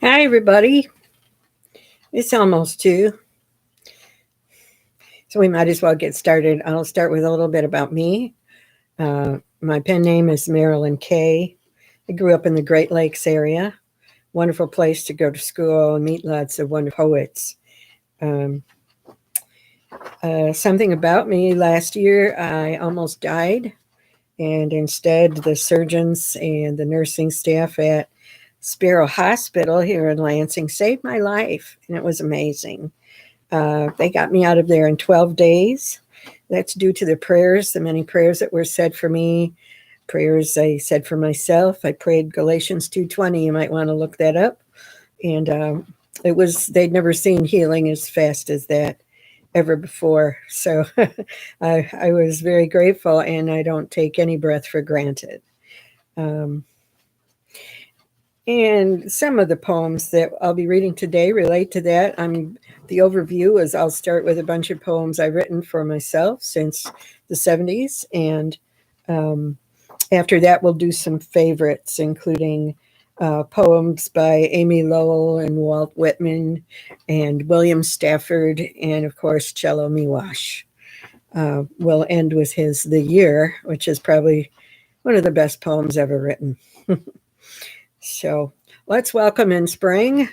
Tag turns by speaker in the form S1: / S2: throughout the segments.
S1: Hi, everybody. It's almost 2, so we might as well get started. I'll start with a little bit about me. My pen name is Marilyn K. I grew up in the Great Lakes area. Wonderful place to go to school and meet lots of wonderful poets. Um, Something about me last year, I almost died, and instead, the surgeons and the nursing staff at Sparrow Hospital here in Lansing saved my life, and it was amazing. They got me out of there in 12 days. That's due to the many prayers that were said for me, prayers I said for myself. I prayed Galatians 2:20. You might want to look that up. And they'd never seen healing as fast as that ever before. So I was very grateful, and I don't take any breath for granted. And some of the poems that I'll be reading today relate to that. The overview is I'll start with a bunch of poems I've written for myself since the 70s. And after that, we'll do some favorites, including poems by Amy Lowell and Walt Whitman and William Stafford, and of course, Czeslaw Milosz. We'll end with his The Year, which is probably one of the best poems ever written. So let's welcome in spring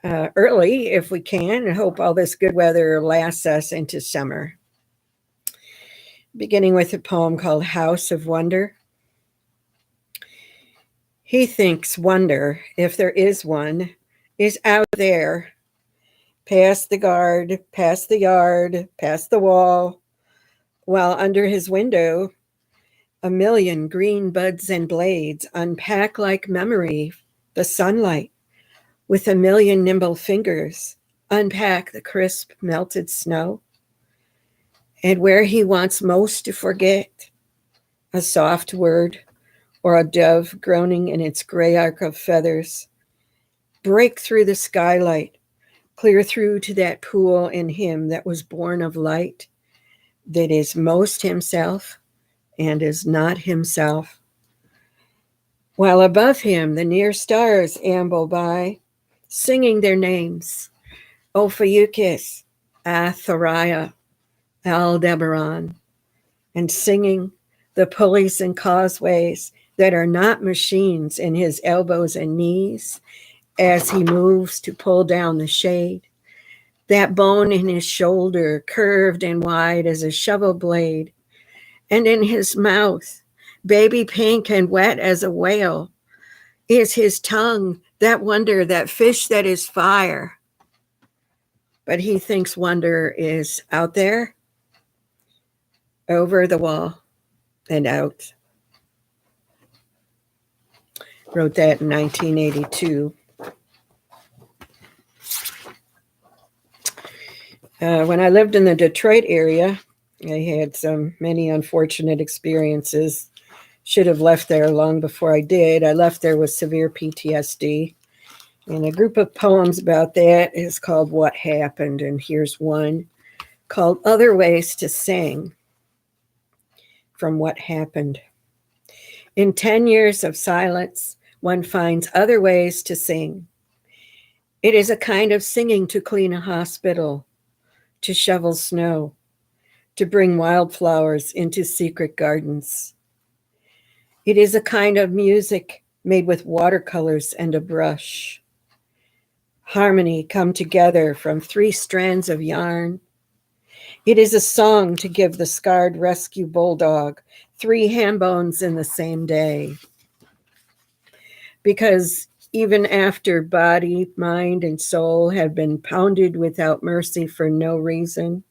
S1: early if we can, and hope all this good weather lasts us into summer. Beginning with a poem called House of Wonder. He thinks wonder, if there is one, is out there, past the guard, past the yard, past the wall, while under his window, a million green buds and blades unpack like memory the sunlight, with a million nimble fingers unpack the crisp melted snow. And where he wants most to forget, a soft word or a dove groaning in its gray arc of feathers, break through the skylight, clear through to that pool in him that was born of light, that is most himself and is not himself. While above him the near stars amble by, singing their names, Ophiuchus, Athariah, Aldebaran, and singing the pulleys and causeways that are not machines in his elbows and knees as he moves to pull down the shade, that bone in his shoulder curved and wide as a shovel blade, and in his mouth, baby pink and wet as a whale, is his tongue, that wonder, that fish that is fire. But he thinks wonder is out there, over the wall, and out. Wrote that in 1982. When I lived in the Detroit area, I had many unfortunate experiences. Should have left there long before I did. I left there with severe PTSD. And a group of poems about that is called What Happened. And here's one called Other Ways to Sing, from What Happened. In 10 years of silence, one finds other ways to sing. It is a kind of singing to clean a hospital, to shovel snow, to bring wildflowers into secret gardens. It is a kind of music made with watercolors and a brush. Harmony come together from 3 strands of yarn. It is a song to give the scarred rescue bulldog 3 ham bones in the same day. Because even after body, mind, and soul have been pounded without mercy for no reason,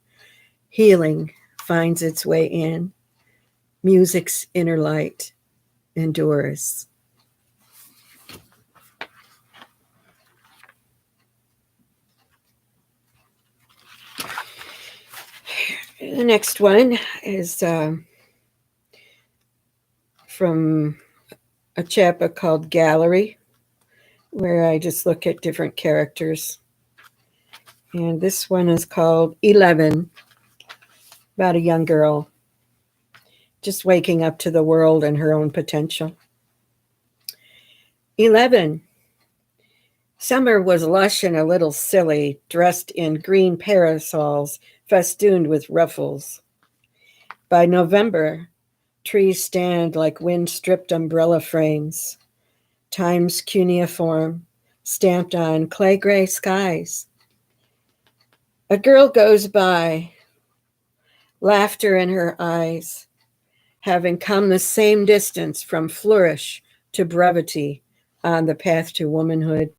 S1: healing finds its way in. Music's inner light endures. The next one is from a chapter called Gallery, where I just look at different characters. And this one is called 11, about a young girl just waking up to the world and her own potential. 11, Summer was lush and a little silly, dressed in green parasols festooned with ruffles. By November, trees stand like wind-stripped umbrella frames, time's cuneiform, stamped on clay-gray skies. A girl goes by, laughter in her eyes, having come the same distance from flourish to brevity on the path to womanhood.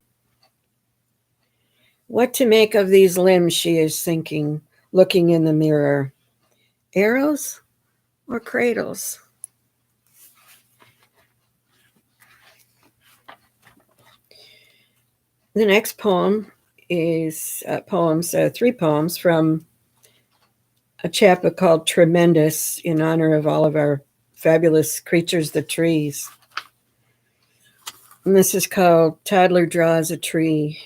S1: What to make of these limbs, she is thinking, looking in the mirror. Arrows or cradles? The next poem is three poems from a chapter called Tremendous in honor of all of our fabulous creatures, the trees. And this is called Toddler Draws a Tree.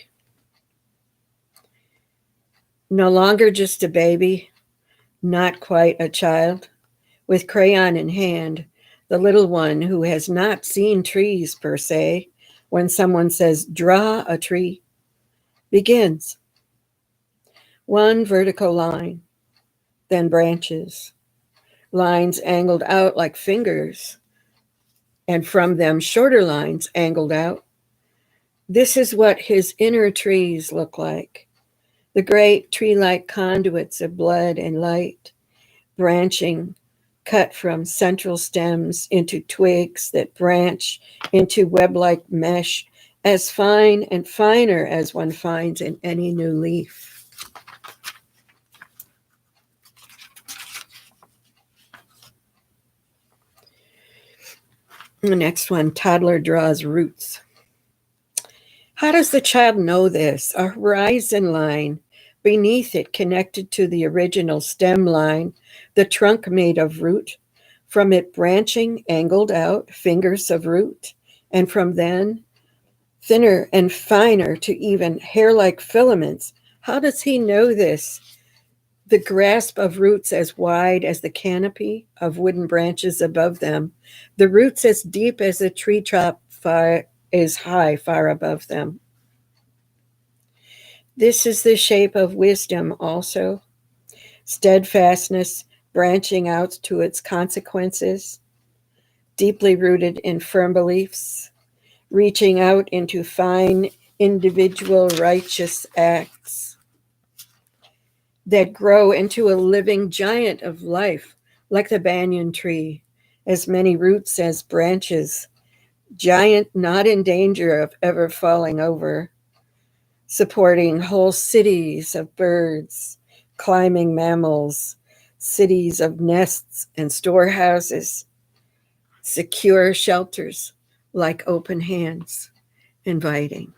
S1: No longer just a baby, not quite a child, with crayon in hand, the little one who has not seen trees per se, when someone says, draw a tree, begins. One vertical line, then branches, lines angled out like fingers, and from them shorter lines angled out. This is what his inner trees look like, the great tree-like conduits of blood and light, branching, cut from central stems into twigs that branch into web-like mesh, as fine and finer as one finds in any new leaf. The next one, Toddler Draws Roots. How does the child know this? A horizon line, beneath it connected to the original stem line, the trunk made of root, from it branching, angled out, fingers of root, and from then, thinner and finer to even hair-like filaments. How does he know this? The grasp of roots as wide as the canopy of wooden branches above them, the roots as deep as the tree top is high far above them. This is the shape of wisdom also, steadfastness branching out to its consequences, deeply rooted in firm beliefs, reaching out into fine individual righteous acts that grow into a living giant of life, like the banyan tree, as many roots as branches, giant not in danger of ever falling over, supporting whole cities of birds, climbing mammals, cities of nests and storehouses, secure shelters like open hands, inviting.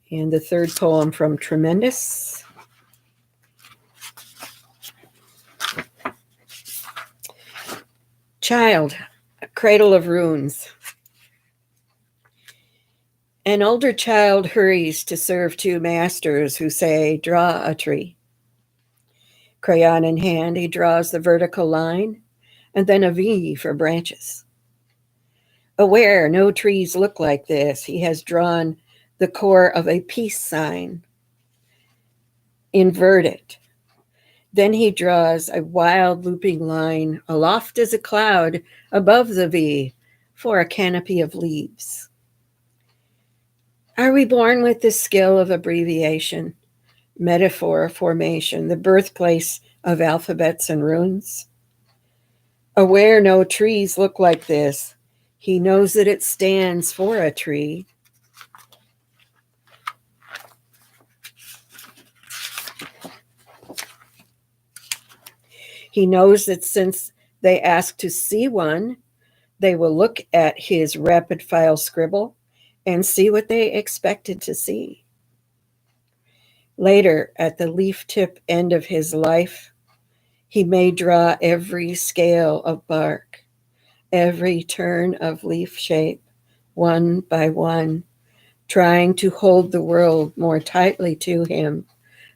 S1: And the third poem from Tremendous. Child, a cradle of runes. An older child hurries to serve two masters who say, draw a tree. Crayon in hand, he draws the vertical line and then a V for branches. Aware no trees look like this, he has drawn the core of a peace sign. Invert it. Then he draws a wild looping line, aloft as a cloud, above the V, for a canopy of leaves. Are we born with the skill of abbreviation, metaphor formation, the birthplace of alphabets and runes? Aware no trees look like this, he knows that it stands for a tree. He knows that since they ask to see one, they will look at his rapid file scribble and see what they expected to see. Later, at the leaf tip end of his life, he may draw every scale of bark, every turn of leaf shape, one by one, trying to hold the world more tightly to him,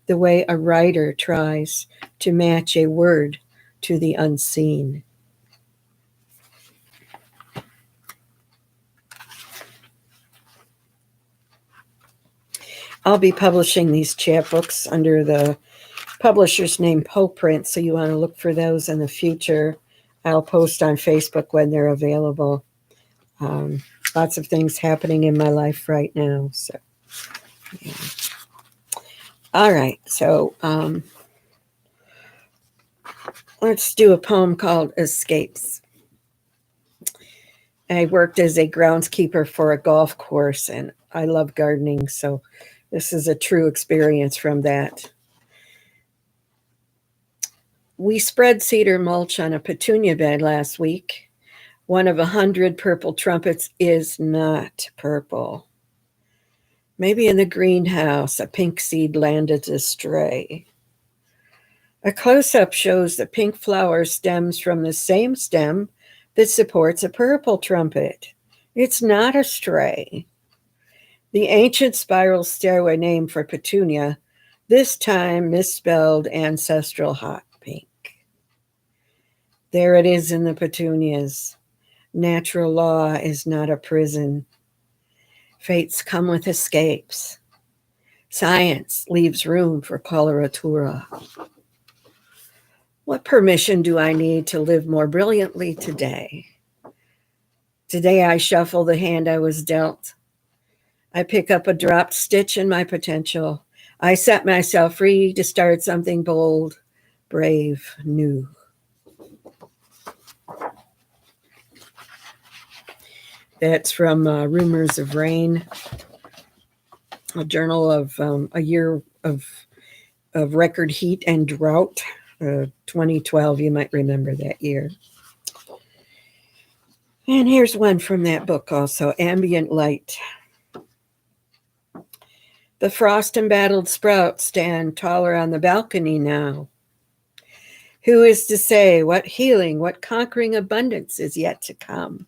S1: the way a writer tries to match a word to the unseen. I'll be publishing these chapbooks under the publisher's name PoPrint, so you want to look for those in the future. I'll post on Facebook when they're available. Lots of things happening in my life right now. So, yeah. All right. So, let's do a poem called Escapes. I worked as a groundskeeper for a golf course, and I love gardening, so this is a true experience from that. We spread cedar mulch on a petunia bed last week. One of 100 purple trumpets is not purple. Maybe in the greenhouse, a pink seed landed astray. A close-up shows the pink flower stems from the same stem that supports a purple trumpet. It's not a stray. The ancient spiral stairway name for petunia, this time misspelled ancestral hot pink. There it is in the petunias. Natural law is not a prison. Fates come with escapes. Science leaves room for coloratura. What permission do I need to live more brilliantly today? Today I shuffle the hand I was dealt. I pick up a dropped stitch in my potential. I set myself free to start something bold, brave, new. That's from Rumors of Rain, a journal of a year of record heat and drought. 2012, you might remember that year. And here's one from that book also, Ambient Light. The frost-embattled sprouts stand taller on the balcony now. Who is to say what healing, what conquering abundance is yet to come?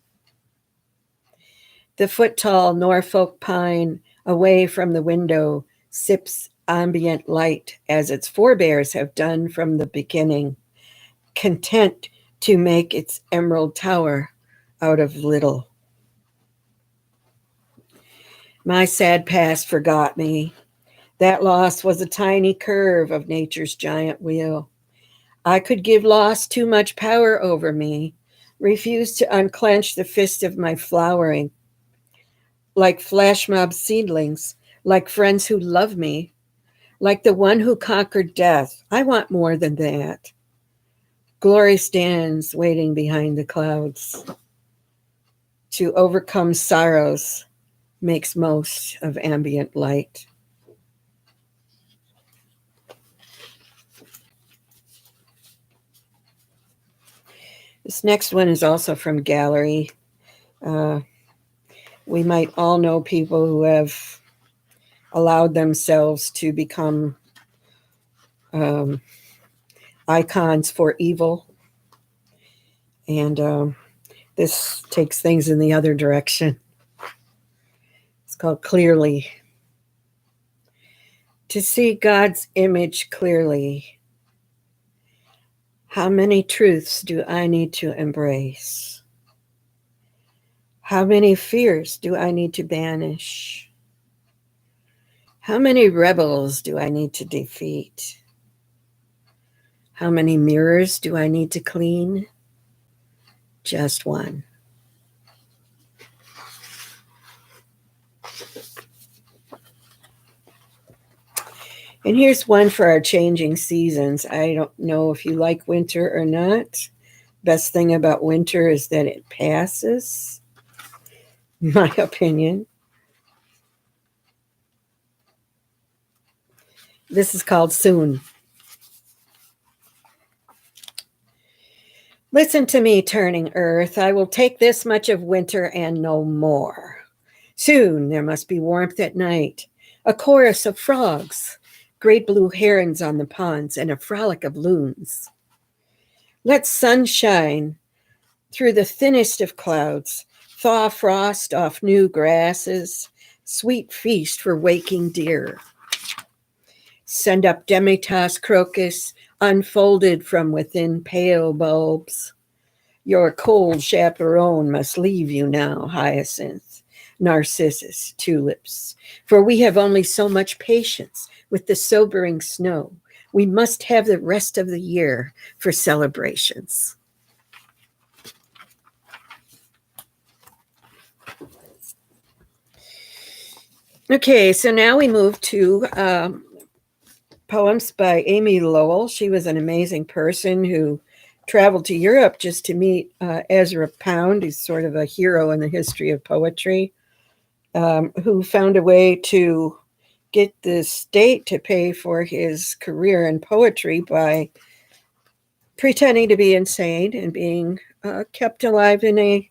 S1: The foot-tall Norfolk pine away from the window sips ambient light as its forebears have done from the beginning, content to make its emerald tower out of little. My sad past forgot me. That loss was a tiny curve of nature's giant wheel. I could give loss too much power over me, refuse to unclench the fist of my flowering. Like flash mob seedlings, like friends who love me, like the one who conquered death. I want more than that. Glory stands waiting behind the clouds. To overcome sorrows makes most of ambient light. This next one is also from Gallery. We might all know people who have allowed themselves to become icons for evil. And this takes things in the other direction. It's called Clearly. To see God's image clearly, how many truths do I need to embrace? How many fears do I need to banish? How many rebels do I need to defeat? How many mirrors do I need to clean? Just one. And here's one for our changing seasons. I don't know if you like winter or not. Best thing about winter is that it passes, my opinion. This is called Soon. Listen to me, turning earth. I will take this much of winter and no more. Soon there must be warmth at night, a chorus of frogs, great blue herons on the ponds, and a frolic of loons. Let sun shine through the thinnest of clouds, thaw frost off new grasses, sweet feast for waking deer. Send up demi-tasse crocus, unfolded from within pale bulbs. Your cold chaperone must leave you now, hyacinth, narcissus, tulips, for we have only so much patience with the sobering snow. We must have the rest of the year for celebrations. Okay, so now we move to poems by Amy Lowell. She was an amazing person who traveled to Europe just to meet Ezra Pound, who's sort of a hero in the history of poetry, who found a way to get the state to pay for his career in poetry by pretending to be insane and being kept alive in a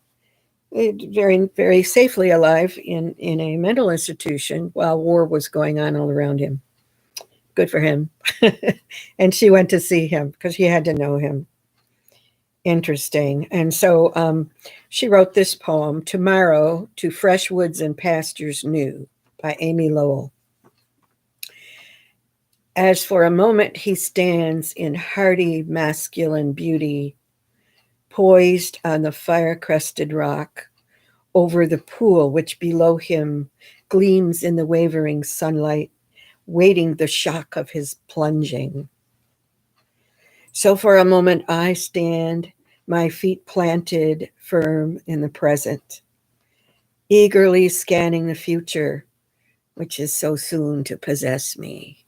S1: very, very safely alive in a mental institution while war was going on all around him. Good for him. And she went to see him because she had to know him. Interesting. And so she wrote this poem, Tomorrow to Fresh Woods and Pastures New, by Amy Lowell. As for a moment he stands in hardy masculine beauty, poised on the fire-crested rock, over the pool which below him gleams in the wavering sunlight, waiting the shock of his plunging. So for a moment I stand, my feet planted firm in the present, eagerly scanning the future, which is so soon to possess me.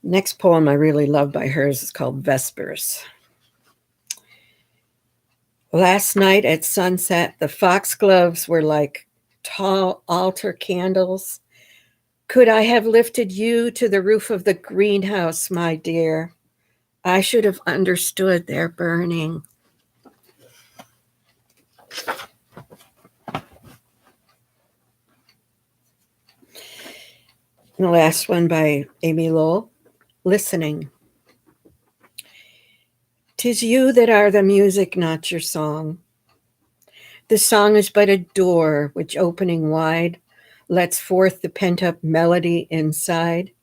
S1: Next poem I really love by hers is called Vespers. Last night at sunset, the foxgloves were like tall altar candles. Could I have lifted you to the roof of the greenhouse, my dear? I should have understood their burning. And the last one by Amy Lowell, Listening. 'Tis you that are the music, not your song. The song is but a door which, opening wide, lets forth the pent-up melody inside.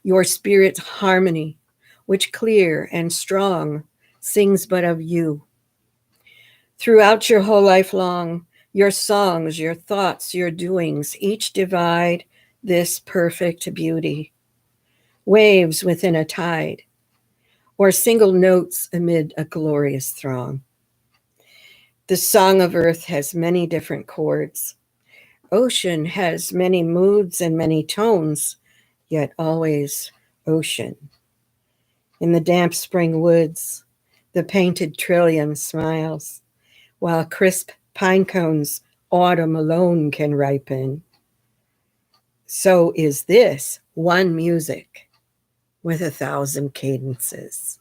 S1: Your spirit's harmony, which clear and strong, sings but of you. Throughout your whole life long, your songs, your thoughts, your doings, each divide this perfect beauty. Waves within a tide, or single notes amid a glorious throng. The song of earth has many different chords. Ocean has many moods and many tones, yet always ocean. In the damp spring woods, the painted trillium smiles, while crisp pine cones autumn alone can ripen. So is this one music with 1,000 cadences.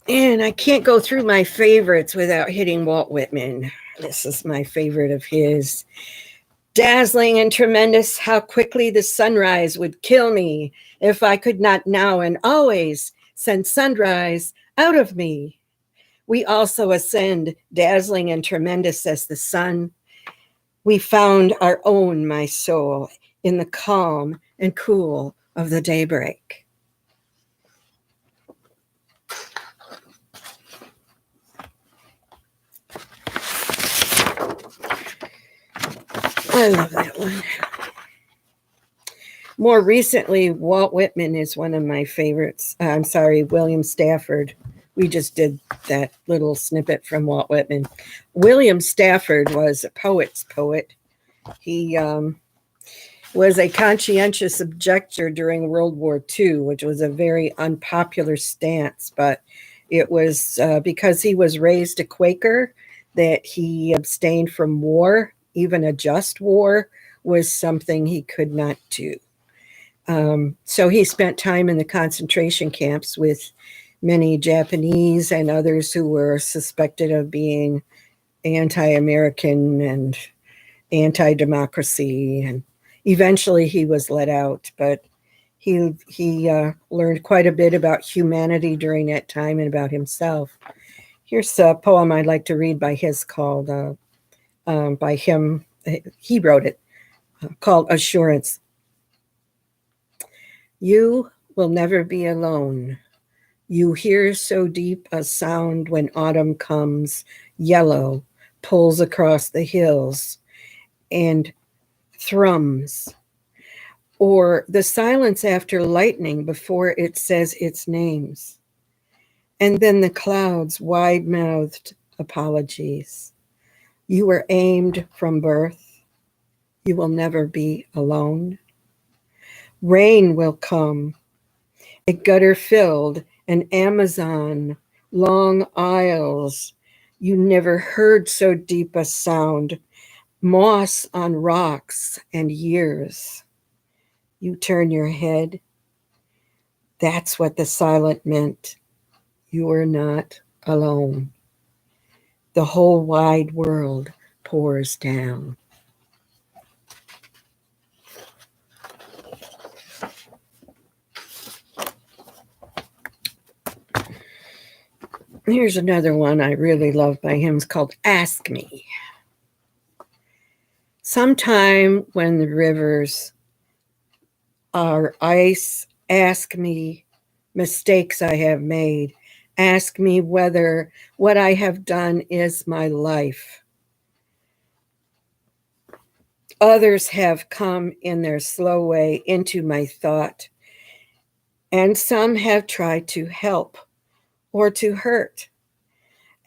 S1: And I can't go through my favorites without hitting Walt Whitman. This is my favorite of his. Dazzling and tremendous, how quickly the sunrise would kill me if I could not now and always send sunrise out of me. We also ascend, dazzling and tremendous as the sun. We found our own, my soul, in the calm and cool of the daybreak. I love that one. More recently, Walt Whitman is one of my favorites. William Stafford. We just did that little snippet from Walt Whitman. William Stafford was a poet's poet. He was a conscientious objector during World War II, which was a very unpopular stance, but it was because he was raised a Quaker that he abstained from war. Even a just war was something he could not do. So he spent time in the concentration camps with many Japanese and others who were suspected of being anti-American and anti-democracy. And eventually he was let out, but he learned quite a bit about humanity during that time and about himself. Here's a poem I'd like to read by his called, by him, he wrote it, called Assurance. You will never be alone. You hear so deep a sound when autumn comes, yellow, pulls across the hills and thrums, or the silence after lightning before it says its names. And then the clouds' wide-mouthed apologies. You were aimed from birth. You will never be alone. Rain will come, a gutter filled, an Amazon, long aisles. You never heard so deep a sound, moss on rocks and years. You turn your head. That's what the silent meant. You are not alone. The whole wide world pours down. Here's another one I really love by him. It's called Ask Me. Sometime when the rivers are ice, ask me mistakes I have made. Ask me whether what I have done is my life. Others have come in their slow way into my thought, and some have tried to help or to hurt.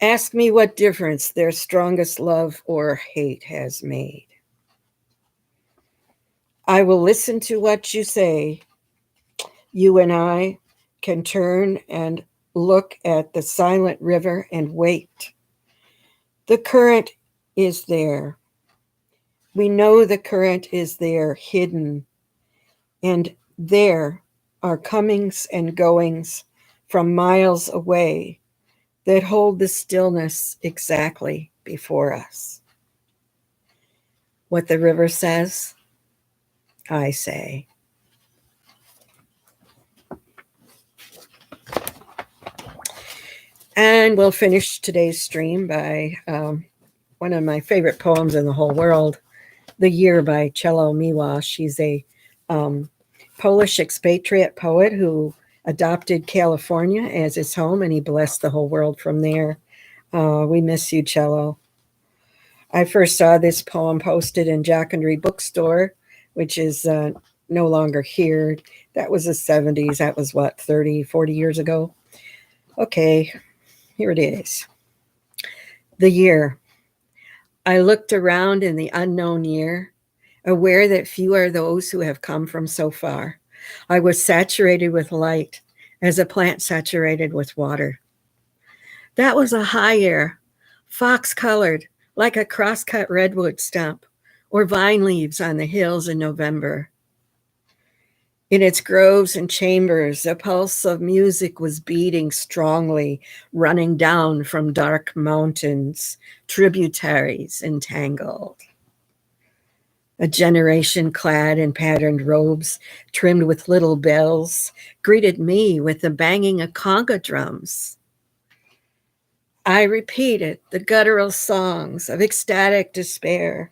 S1: Ask me what difference their strongest love or hate has made. I will listen to what you say. You and I can turn and look at the silent river and wait. The current is there. We know the current is there, hidden, and there are comings and goings from miles away that hold the stillness exactly before us. What the river says, I say. And we'll finish today's stream by one of my favorite poems in the whole world, The Year by Czeslaw Milosz. He's a Polish expatriate poet who adopted California as his home, and he blessed the whole world from there. We miss you, Cello. I first saw this poem posted in Jockandry Bookstore, which is no longer here. That was the 70s. That was what, 30, 40 years ago? Okay, here it is. The year. I looked around in the unknown year, aware that few are those who have come from so far. I was saturated with light, as a plant saturated with water. That was a high air, fox-colored, like a cross-cut redwood stump, or vine leaves on the hills in November. In its groves and chambers, a pulse of music was beating strongly, running down from dark mountains, tributaries entangled. A generation clad in patterned robes, trimmed with little bells, greeted me with the banging of conga drums. I repeated the guttural songs of ecstatic despair,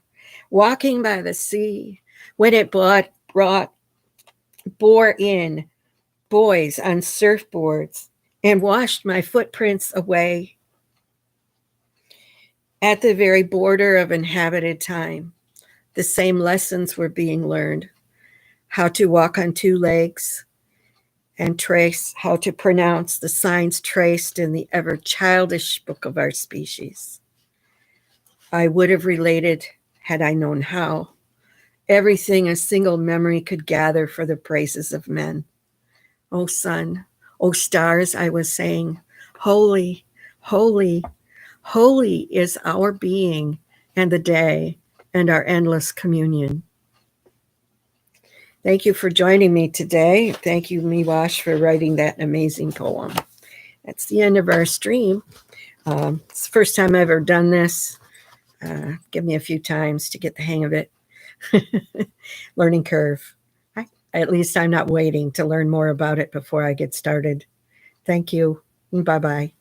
S1: walking by the sea when it bore in boys on surfboards and washed my footprints away. At the very border of inhabited time, the same lessons were being learned: how to walk on two legs and trace how to pronounce the signs traced in the ever childish book of our species. I would have related had I known how, everything a single memory could gather for the praises of men. O sun, O stars, I was saying, holy, holy, holy is our being and the day and our endless communion. Thank you for joining me today. Thank you, Milosz, for writing that amazing poem. That's the end of our stream. It's the first time I've ever done this. Give me a few times to get the hang of it. Learning curve. At least I'm not waiting to learn more about it before I get started. Thank you. Bye-bye.